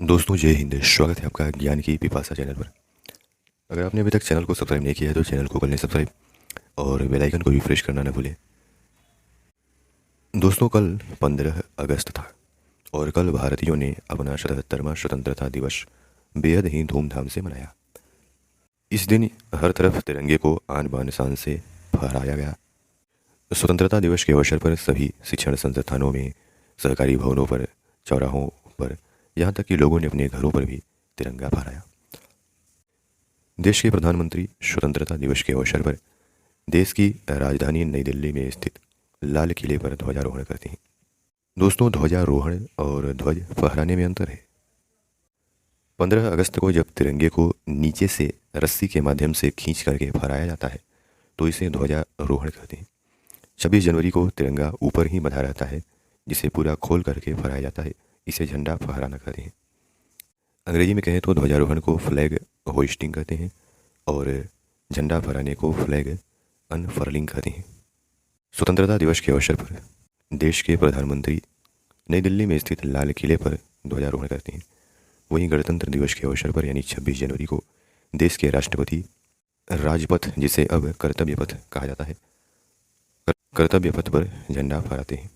दोस्तों जय हिंद। स्वागत है आपका ज्ञान की पिपासा चैनल पर। अगर आपने अभी तक चैनल को सब्सक्राइब नहीं किया है तो चैनल को कर लें सब्सक्राइब और बेल आइकन को भी प्रेस करना ना भूलें। दोस्तों कल 15 अगस्त था और कल भारतीयों ने अपना 77वां स्वतंत्रता दिवस बेहद ही धूमधाम से मनाया। इस दिन हर तरफ तिरंगे को आन बान शान से फहराया गया। स्वतंत्रता दिवस के अवसर पर सभी शिक्षण संस्थानों में, सरकारी भवनों पर, चौराहों पर, यहाँ तक कि लोगों ने अपने घरों पर भी तिरंगा फहराया। देश के प्रधानमंत्री स्वतंत्रता दिवस के अवसर पर देश की राजधानी नई दिल्ली में स्थित लाल किले पर ध्वजारोहण करते हैं। दोस्तों ध्वजारोहण और ध्वज फहराने में अंतर है। 15 अगस्त को जब तिरंगे को नीचे से रस्सी के माध्यम से खींच करके फहराया जाता है तो इसे ध्वजारोहण कहते हैं। 26 जनवरी को तिरंगा ऊपर ही बंधा रहता है जिसे पूरा खोल करके फहराया जाता है, इसे झंडा फहराना कहते हैं। अंग्रेजी में कहें तो ध्वजारोहण को फ्लैग होइस्टिंग कहते हैं और झंडा फहराने को फ्लैग अनफर्लिंग कहते हैं। स्वतंत्रता दिवस के अवसर पर देश के प्रधानमंत्री नई दिल्ली में स्थित लाल किले पर ध्वजारोहण करते हैं। वहीं गणतंत्र दिवस के अवसर पर यानी 26 जनवरी को देश के राष्ट्रपति राजपथ, जिसे अब कर्तव्य पथ कहा जाता है, कर्तव्य पथ पर झंडा फहराते हैं।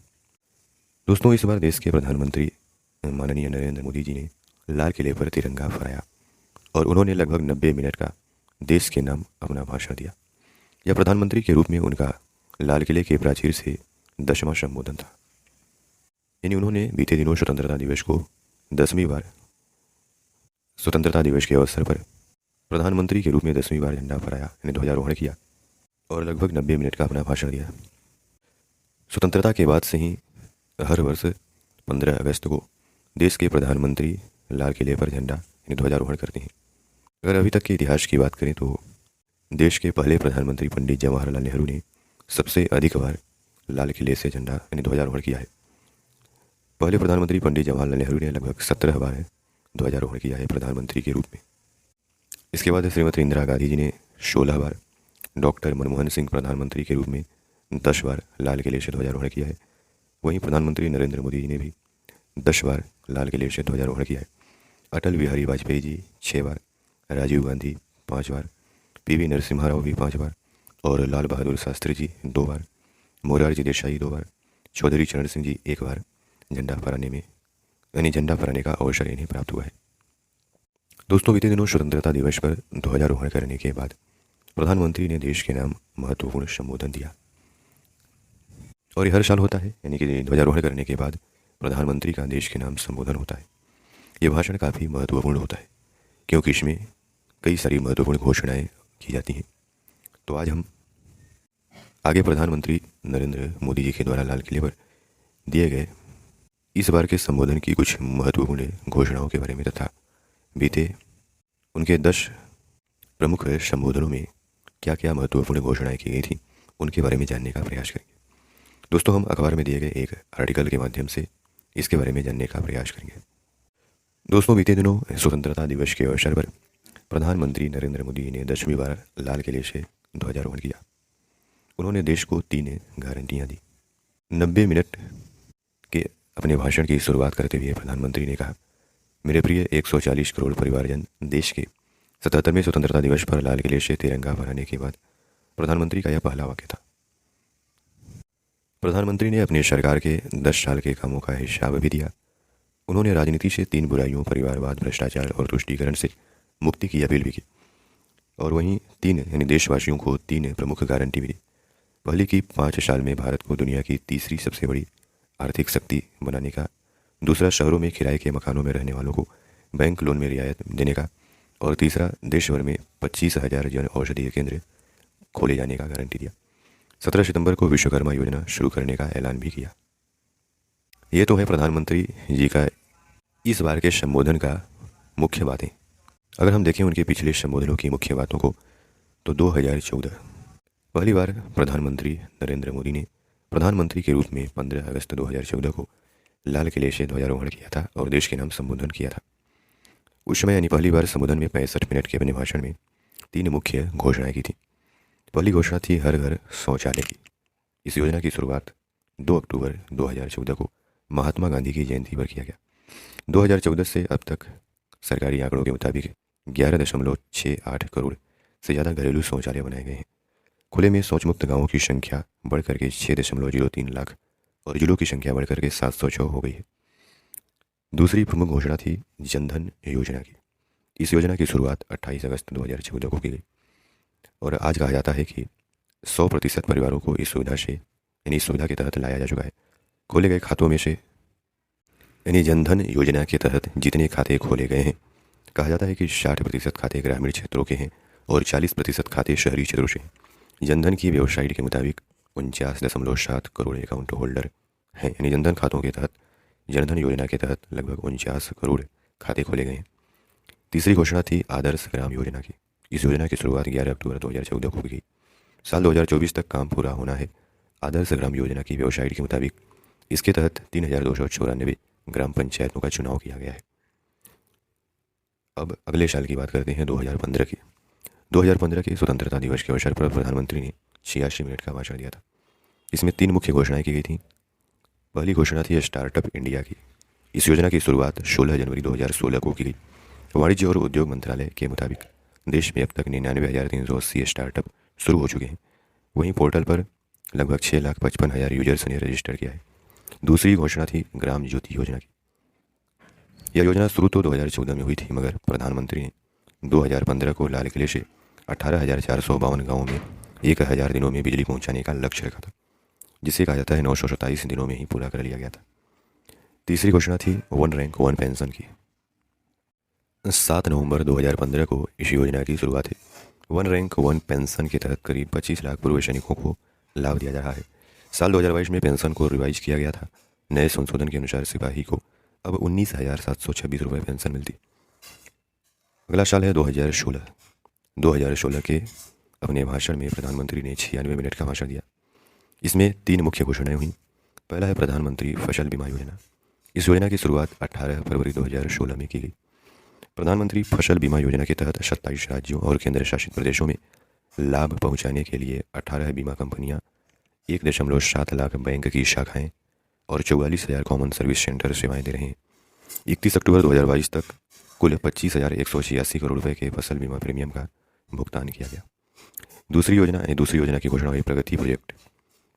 दोस्तों इस बार देश के प्रधानमंत्री माननीय नरेंद्र मोदी जी ने लाल किले पर तिरंगा फहराया और उन्होंने लगभग 90 मिनट का देश के नाम अपना भाषण दिया। यह प्रधानमंत्री के रूप में उनका लाल किले के प्राचीर से 10वां संबोधन था। यानी उन्होंने बीते दिनों स्वतंत्रता दिवस को 10वीं बार, स्वतंत्रता दिवस के अवसर पर प्रधानमंत्री के रूप में 10वीं बार झंडा फहराया, यानी ध्वजारोहण किया और लगभग 90 मिनट का अपना भाषण दिया। स्वतंत्रता के बाद से ही हर वर्ष 15 अगस्त को देश के प्रधानमंत्री लाल किले पर झंडा यानी ध्वजारोहण करते हैं। अगर अभी तक के इतिहास की बात करें तो देश के पहले प्रधानमंत्री पंडित जवाहरलाल नेहरू ने सबसे अधिक बार लाल किले से झंडा यानी ध्वजारोहण किया है। पहले प्रधानमंत्री पंडित जवाहरलाल नेहरू ने लगभग 17 बार ध्वजारोहण किया है प्रधानमंत्री के रूप में। इसके बाद श्रीमती इंदिरा गांधी जी ने 16 बार, डॉक्टर मनमोहन सिंह प्रधानमंत्री के रूप में 10 बार लाल किले से ध्वजारोहण किया है। वहीं प्रधानमंत्री नरेंद्र मोदी जी ने भी 10 बार लाल किले से ध्वजारोहण किया है। अटल बिहारी वाजपेयी जी 6 बार, राजीव गांधी 5 बार, पीवी नरसिम्हा राव भी 5 बार और लाल बहादुर शास्त्री जी 2 बार, मोरारजी देसाई 2 बार, चौधरी चरण सिंह जी 1 बार झंडा फहराने में यानी झंडा फहराने का अवसर इन्हें प्राप्त हुआ है। दोस्तों बीते दिनों स्वतंत्रता दिवस पर ध्वजारोहण करने के बाद प्रधानमंत्री ने देश के नाम महत्वपूर्ण संबोधन दिया और ये हर साल होता है, यानी कि ध्वजारोहण करने के बाद प्रधानमंत्री का देश के नाम संबोधन होता है। ये भाषण काफ़ी महत्वपूर्ण होता है क्योंकि इसमें कई सारी महत्वपूर्ण घोषणाएं की जाती हैं। तो आज हम आगे प्रधानमंत्री नरेंद्र मोदी जी के द्वारा लाल किले पर दिए गए इस बार के संबोधन की कुछ महत्वपूर्ण घोषणाओं के बारे में तथा बीते उनके 10 प्रमुख संबोधनों में क्या क्या महत्वपूर्ण घोषणाएं की गई थी उनके बारे में जानने का प्रयास करेंगे। दोस्तों हम अखबार में दिए गए एक आर्टिकल के माध्यम से इसके बारे में जानने का प्रयास करेंगे। दोस्तों बीते दिनों स्वतंत्रता दिवस के अवसर पर प्रधानमंत्री नरेंद्र मोदी जी ने 10वीं बार लाल किले से ध्वजारोहण किया। उन्होंने देश को 3 गारंटियां दी। 90 मिनट के अपने भाषण की शुरुआत करते हुए प्रधानमंत्री ने कहा, मेरे प्रिय 140 करोड़ परिवारजन, देश के 77वें स्वतंत्रता दिवस पर लाल किले से तिरंगा फहराने के बाद प्रधानमंत्री का यह पहला वाक्य था। प्रधानमंत्री ने अपनी सरकार के 10 साल के कामों का हिसाब भी दिया। उन्होंने राजनीति से 3 बुराइयों, परिवारवाद, भ्रष्टाचार और तुष्टीकरण से मुक्ति की अपील भी की और वहीं 3 यानी देशवासियों को 3 प्रमुख गारंटी भी दी। पहली की 5 साल में भारत को दुनिया की तीसरी सबसे बड़ी आर्थिक शक्ति बनाने का, दूसरा शहरों में किराए के मकानों में रहने वालों को बैंक लोन में रियायत देने का और तीसरा देश भर में 25,000 जन औषधीय केंद्र खोले जाने का गारंटी दिया। 17 सितंबर को विश्वकर्मा योजना शुरू करने का ऐलान भी किया। ये तो है प्रधानमंत्री जी का इस बार के संबोधन का मुख्य बातें। अगर हम देखें उनके पिछले संबोधनों की मुख्य बातों को तो 2014 पहली बार प्रधानमंत्री नरेंद्र मोदी ने प्रधानमंत्री के रूप में 15 अगस्त 2014 को लाल किले से ध्वजारोहण किया था और देश के नाम संबोधन किया था। उस समय यानी पहली बार संबोधन में 65 मिनट के अपने भाषण में 3 मुख्य घोषणाएं की थी। पहली घोषणा थी हर घर शौचालय की। इस योजना की शुरुआत 2 अक्टूबर 2014 को महात्मा गांधी की जयंती पर किया गया। 2014 से अब तक सरकारी आंकड़ों के मुताबिक 11.68 करोड़ से ज़्यादा घरेलू शौचालय बनाए गए हैं। खुले में शौच मुक्त गाँवों की संख्या बढ़कर के 6.03 लाख और जिलों की संख्या बढ़कर के 706 हो गई है। दूसरी प्रमुख घोषणा थी जनधन योजना की। इस योजना की शुरुआत 28 अगस्त 2014 को की गई और आज कहा जाता है कि 100% परिवारों को इस सुविधा के तहत लाया जा चुका है। खोले गए खातों में से जनधन योजना के तहत जितने खाते खोले गए हैं, कहा जाता है कि 60% खाते ग्रामीण क्षेत्रों के हैं और 40% खाते शहरी क्षेत्रों से हैं। जनधन की वेबसाइट के मुताबिक 49.7 करोड़ अकाउंट होल्डर हैं। जनधन खातों के तहत जनधन योजना के तहत लगभग 49 करोड़ खाते खोले गए हैं। तीसरी घोषणा थी आदर्श ग्राम योजना की। इस योजना की शुरुआत 11 अक्टूबर 2014 को की गई। साल 2024 तक काम पूरा होना है। आदर्श ग्राम योजना की वेबसाइट के मुताबिक इसके तहत 3294 ग्राम पंचायतों का चुनाव किया गया है। अब अगले साल की बात करते हैं 2015 की। 2015 के स्वतंत्रता दिवस के अवसर पर प्रधानमंत्री ने 86 मिनट का भाषण दिया था। इसमें 3 मुख्य घोषणाएं की गई थी। पहली घोषणा थी स्टार्टअप इंडिया की। इस योजना की शुरुआत 16 जनवरी 2016 को की गई। वाणिज्य और उद्योग मंत्रालय के मुताबिक देश में अब तक 99,380 स्टार्टअप शुरू हो चुके हैं। वहीं पोर्टल पर लगभग 6,55,000 यूजर्स ने रजिस्टर किया है। दूसरी घोषणा थी ग्राम ज्योति योजना की। यह योजना शुरू तो 2014 में हुई थी, मगर प्रधानमंत्री ने 2015 को लाल किले से 18,452 गाँवों में 1,000 दिनों में बिजली पहुंचाने का लक्ष्य रखा था, जिसे कहा जाता है 927 दिनों में ही पूरा कर लिया गया था। तीसरी घोषणा थी वन रैंक वन पेंशन की। 7 नवंबर 2015 को इस योजना की शुरुआत है। वन रैंक वन पेंशन के तहत करीब 25 लाख पूर्व सैनिकों को लाभ दिया जा रहा है। साल 2022 में पेंशन को रिवाइज किया गया था। नए संशोधन के अनुसार सिपाही को अब 19,726 रुपये पेंशन मिलती। अगला साल है 2016। 2016 के अपने भाषण में प्रधानमंत्री ने 96 मिनट का भाषण दिया। इसमें 3 मुख्य घोषणाएं हुई। पहला है प्रधानमंत्री फसल बीमा योजना। इस योजना की शुरुआत 18 फरवरी 2016 में की गई। प्रधानमंत्री फसल बीमा योजना के तहत 27 राज्यों और केंद्र शासित प्रदेशों में लाभ पहुंचाने के लिए 18 बीमा कंपनियां, 1.7 लाख बैंक की शाखाएं और 44,000 कॉमन सर्विस सेंटर सेवाएं दे रहे हैं। 31 अक्टूबर 2022 तक कुल 25,186 करोड़ रुपए के फसल बीमा प्रीमियम का भुगतान किया गया। दूसरी योजना की घोषणा हुई प्रगति प्रोजेक्ट।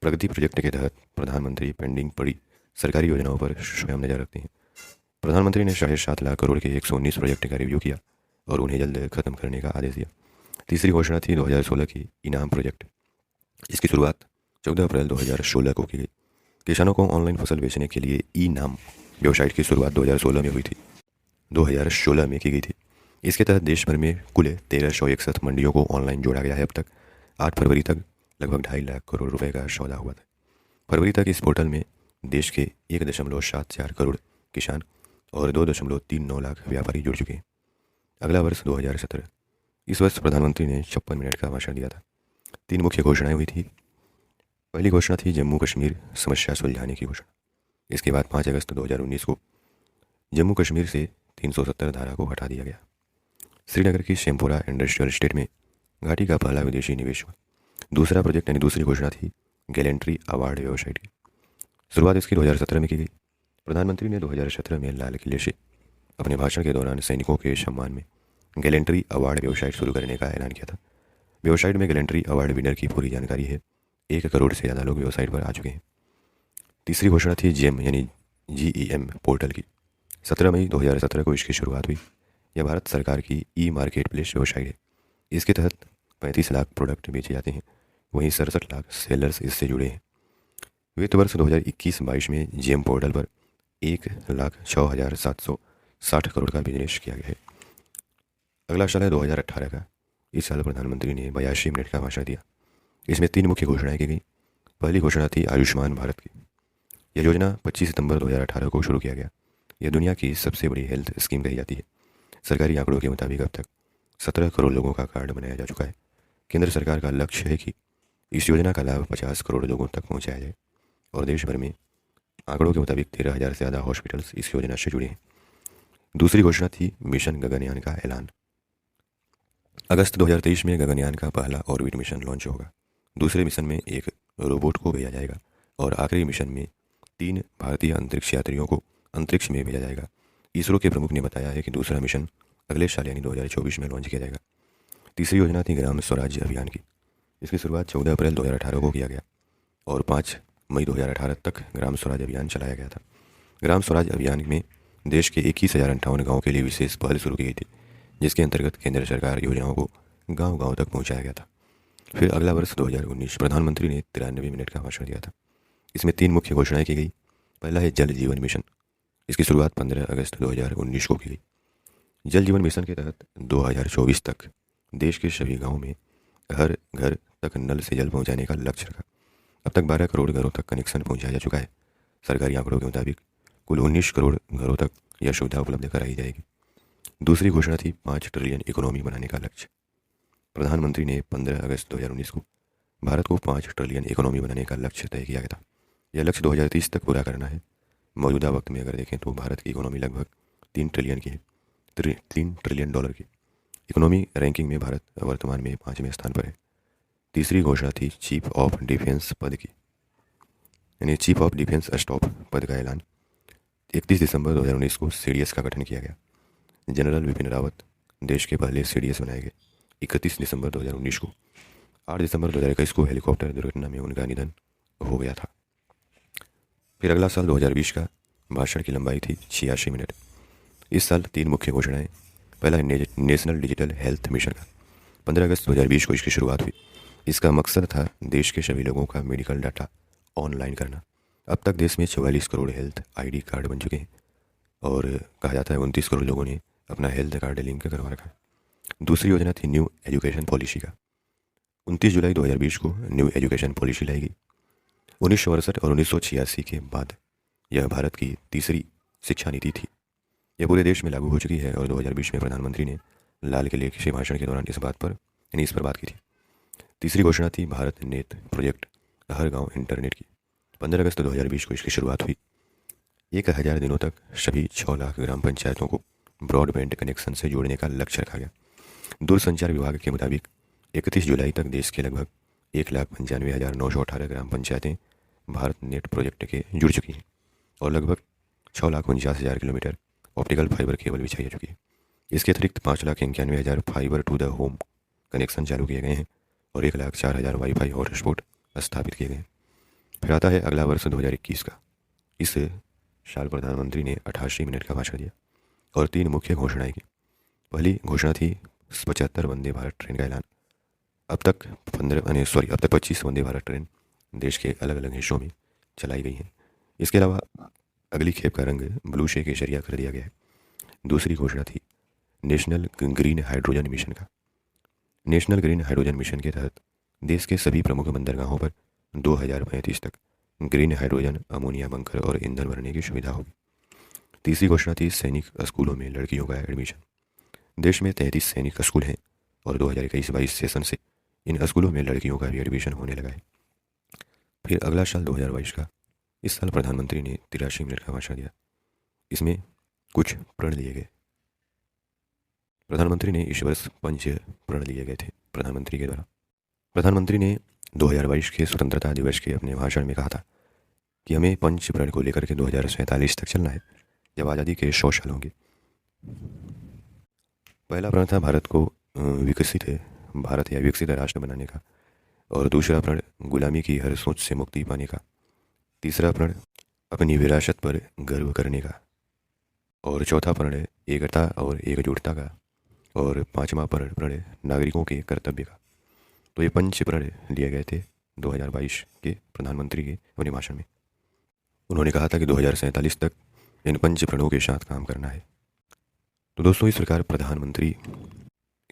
प्रगति प्रोजेक्ट के तहत प्रधानमंत्री पेंडिंग पड़ी सरकारी योजनाओं पर स्वयं नजर रखते हैं। प्रधानमंत्री ने 7.5 लाख करोड़ के 119 प्रोजेक्ट का रिव्यू किया और उन्हें जल्द खत्म करने का आदेश दिया। तीसरी घोषणा थी 2016 की इनाम प्रोजेक्ट। इसकी शुरुआत 14 अप्रैल 2016 को की गई। किसानों को ऑनलाइन फसल बेचने के लिए ई नाम वेबसाइट की शुरुआत 2016 में हुई थी। 2016 में की गई थी। इसके तहत देश भर में कुल 1361 मंडियों को ऑनलाइन जोड़ा गया है। अब तक 8 फरवरी तक लगभग 2.5 लाख करोड़ रुपए का सौदा हुआ था। फरवरी तक इस पोर्टल में देश के 1.74 करोड़ किसान और 2.39 लाख व्यापारी जुड़ चुके हैं। अगला वर्ष 2017। इस वर्ष प्रधानमंत्री ने 56 मिनट का भाषण दिया था। 3 मुख्य घोषणाएं हुई थी। पहली घोषणा थी जम्मू कश्मीर समस्या सुलझाने की घोषणा। इसके बाद 5 अगस्त 2019 को जम्मू कश्मीर से 370 धारा को हटा दिया गया। श्रीनगर की शेमपोरा इंडस्ट्रियल एस्टेट में घाटी का पहला विदेशी निवेश हुआ। दूसरा प्रोजेक्ट दूसरी घोषणा थी गैलेंट्री अवार्ड वेबसाइट की। शुरुआत इसकी 2017 में की गई। प्रधानमंत्री ने 2017 में लाल किले से अपने भाषण के दौरान सैनिकों के सम्मान में गैलेंट्री अवार्ड वेबसाइट शुरू करने का ऐलान किया था। वेबसाइट में गैलेंट्री अवार्ड विनर की पूरी जानकारी है। 1 करोड़ से ज़्यादा लोग वेबसाइट पर आ चुके हैं। तीसरी घोषणा थी जेम GEM पोर्टल की। 17 मई 2017 को इसकी शुरुआत हुई। यह भारत सरकार की ई मार्केट प्लेस वेबसाइट है। इसके तहत 35 लाख प्रोडक्ट बेचे जाते हैं। वहीं 67 लाख सेलर्स इससे जुड़े हैं। वित्त वर्ष 2021-22 में GEM पोर्टल पर 1,06,760 करोड़ का बिजनेस किया गया है। अगला साल है 2018 का। इस साल प्रधानमंत्री ने 82 मिनट का भाषण दिया। इसमें 3 मुख्य घोषणाएं की गई। पहली घोषणा थी आयुष्मान भारत की। यह योजना 25 सितंबर 2018 को शुरू किया गया। यह दुनिया की सबसे बड़ी हेल्थ स्कीम कही जाती है। सरकारी आंकड़ों के मुताबिक अब तक 17 करोड़ लोगों का कार्ड बनाया जा चुका है। केंद्र सरकार का लक्ष्य है कि इस योजना का लाभ 50 करोड़ लोगों तक पहुंचाया जाए और देश भर में आंकड़ों के मुताबिक 13,000 से ज़्यादा हॉस्पिटल्स इस योजना से जुड़े हैं। दूसरी घोषणा थी मिशन गगनयान का ऐलान। अगस्त 2023 में गगनयान का पहला ऑर्बिट मिशन लॉन्च होगा। दूसरे मिशन में एक रोबोट को भेजा जाएगा और आखिरी मिशन में 3 भारतीय अंतरिक्ष यात्रियों को अंतरिक्ष में भेजा जाएगा। इसरो के प्रमुख ने बताया है कि दूसरा मिशन अगले साल यानी 2024 में लॉन्च किया जाएगा। तीसरी योजना थी ग्राम स्वराज्य अभियान की। इसकी शुरुआत 14 अप्रैल 2018 को किया गया और 5 मई 2018 तक ग्राम स्वराज अभियान चलाया गया था। ग्राम स्वराज अभियान में देश के 21,058 गाँव के लिए विशेष पहल शुरू की गई थी, जिसके अंतर्गत केंद्र सरकार योजनाओं को गाँव गाँव तक पहुँचाया गया था। फिर अगला वर्ष 2019 प्रधानमंत्री ने 93 मिनट का भाषण दिया था। इसमें 3 मुख्य घोषणाएं की गई। पहला है जल जीवन मिशन। इसकी शुरुआत 15 अगस्त 2019 को की गई। जल जीवन मिशन के तहत 2024 तक देश के सभी गाँव में हर घर तक नल से जल पहुँचाने का लक्ष्य रखा। अब तक 12 करोड़ घरों तक कनेक्शन पहुँचाया जा चुका है। सरकारी आंकड़ों के मुताबिक कुल 19 करोड़ घरों तक यह सुविधा उपलब्ध कराई जाएगी। दूसरी घोषणा थी 5 ट्रिलियन इकोनॉमी बनाने का लक्ष्य। प्रधानमंत्री ने 15 अगस्त 2019 को भारत को 5 ट्रिलियन इकोनॉमी बनाने का लक्ष्य तय किया गया था। यह लक्ष्य 2030 तक पूरा करना है। मौजूदा वक्त में अगर देखें तो भारत की इकोनॉमी लगभग 3 ट्रिलियन की है, $3 ट्रिलियन की। इकोनॉमी रैंकिंग में भारत वर्तमान में 5वें स्थान पर है। तीसरी घोषणा थी चीफ ऑफ डिफेंस पद की, यानी चीफ ऑफ डिफेंस स्टाफ पद का ऐलान। 31 दिसंबर 2019 को सीडीएस का गठन किया गया। जनरल विपिन रावत देश के पहले सीडीएस बनाए गए 31 दिसंबर 2019 को। 8 दिसंबर 2021 को हेलीकॉप्टर दुर्घटना में उनका निधन हो गया था। फिर अगला साल 2020 का भाषण की लंबाई थी 86 मिनट। इस साल 3 मुख्य घोषणाएं। पहला है नेशनल डिजिटल हेल्थ मिशन का। 15 अगस्त 2020 को इसकी शुरुआत हुई। इसका मकसद था देश के सभी लोगों का मेडिकल डाटा ऑनलाइन करना। अब तक देश में 44 करोड़ हेल्थ आईडी कार्ड बन चुके हैं और कहा जाता है 29 करोड़ लोगों ने अपना हेल्थ कार्ड लिंक करवा रखा है। दूसरी योजना थी न्यू एजुकेशन पॉलिसी का। 29 जुलाई 2020 को न्यू एजुकेशन पॉलिसी लाई गई। 1968 और 1986 के बाद यह भारत की तीसरी शिक्षा नीति थी। यह पूरे देश में लागू हो चुकी है और 2020 में प्रधानमंत्री ने लाल किले के भाषण के दौरान इस पर बात की थी। तीसरी घोषणा थी भारत नेट प्रोजेक्ट, हर गांव इंटरनेट की। 15 अगस्त 2020 को इसकी शुरुआत हुई। 1000 दिनों तक सभी 6 लाख ग्राम पंचायतों को ब्रॉडबैंड कनेक्शन से जोड़ने का लक्ष्य रखा गया। दूरसंचार विभाग के मुताबिक 31 जुलाई तक देश के लगभग 1,95,918 ग्राम पंचायतें भारत नेट प्रोजेक्ट के जुड़ चुकी हैं और लगभग 6,49,000 किलोमीटर ऑप्टिकल फाइबर केबल बिछाई जा चुकी है। इसके अतिरिक्त 5,91,000 fibre to the home connection चालू किए गए हैं और 1,04,000 वाईफाई हॉटस्पॉट स्थापित किए गए हैं। फिर आता है अगला वर्ष 2021 का। इस साल प्रधानमंत्री ने 88 मिनट का भाषण दिया और 3 मुख्य घोषणाएं की। पहली घोषणा थी 75 वंदे भारत ट्रेन का ऐलान। अब तक 25 वंदे भारत ट्रेन देश के अलग अलग हिस्सों में चलाई गई हैं। इसके अलावा अगली खेप का रंग ब्लू से केसरिया कर दिया गया है। दूसरी घोषणा थी नेशनल ग्रीन हाइड्रोजन मिशन का। नेशनल ग्रीन हाइड्रोजन मिशन के तहत देश के सभी प्रमुख बंदरगाहों पर 2035 तक ग्रीन हाइड्रोजन, अमोनिया बंकर और ईंधन भरने की सुविधा होगी। तीसरी घोषणा थी सैनिक स्कूलों में लड़कियों का एडमिशन। देश में 33 सैनिक स्कूल हैं और 2021-22 सेशन से इन स्कूलों में लड़कियों का भी एडमिशन होने लगा है। फिर अगला साल 2022 का। इस साल प्रधानमंत्री ने 83 मिनट का भाषण दिया। इसमें कुछ प्रण लिए गए। प्रधानमंत्री ने इस वर्ष 5 प्रण लिए गए थे प्रधानमंत्री के द्वारा। प्रधानमंत्री ने 2022 के स्वतंत्रता दिवस के अपने भाषण में कहा था कि हमें 5 प्रण को लेकर के 2047 तक चलना है, जब आज़ादी के 100 साल होंगे। पहला प्रण था भारत को विकसित राष्ट्र बनाने का, और दूसरा प्रण गुलामी की हर सोच से मुक्ति पाने का। तीसरा प्रण अपनी विरासत पर गर्व करने का, और चौथा प्रण एकता और एकजुटता का, और 5वां प्रण नागरिकों के कर्तव्य का। तो ये 5 प्रण लिए गए थे 2022 के प्रधानमंत्री के अपने भाषण में। उन्होंने कहा था कि 2047 तक इन 5 प्रणों के साथ काम करना है। तो दोस्तों, इस प्रकार प्रधानमंत्री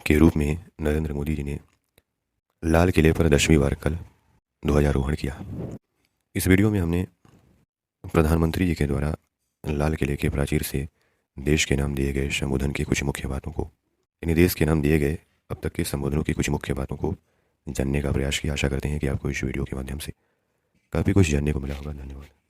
के रूप में नरेंद्र मोदी जी ने लाल किले पर 10वीं बार कल ध्वजारोहण किया। इस वीडियो में हमने प्रधानमंत्री जी के द्वारा लाल किले के प्राचीर से देश के नाम दिए गए संबोधन की कुछ मुख्य बातों को, यानी देश के नाम दिए गए अब तक के संबोधनों की कुछ मुख्य बातों को जानने का प्रयास किया। आशा करते हैं कि आपको इस वीडियो के माध्यम से काफ़ी कुछ जानने को मिला होगा। धन्यवाद।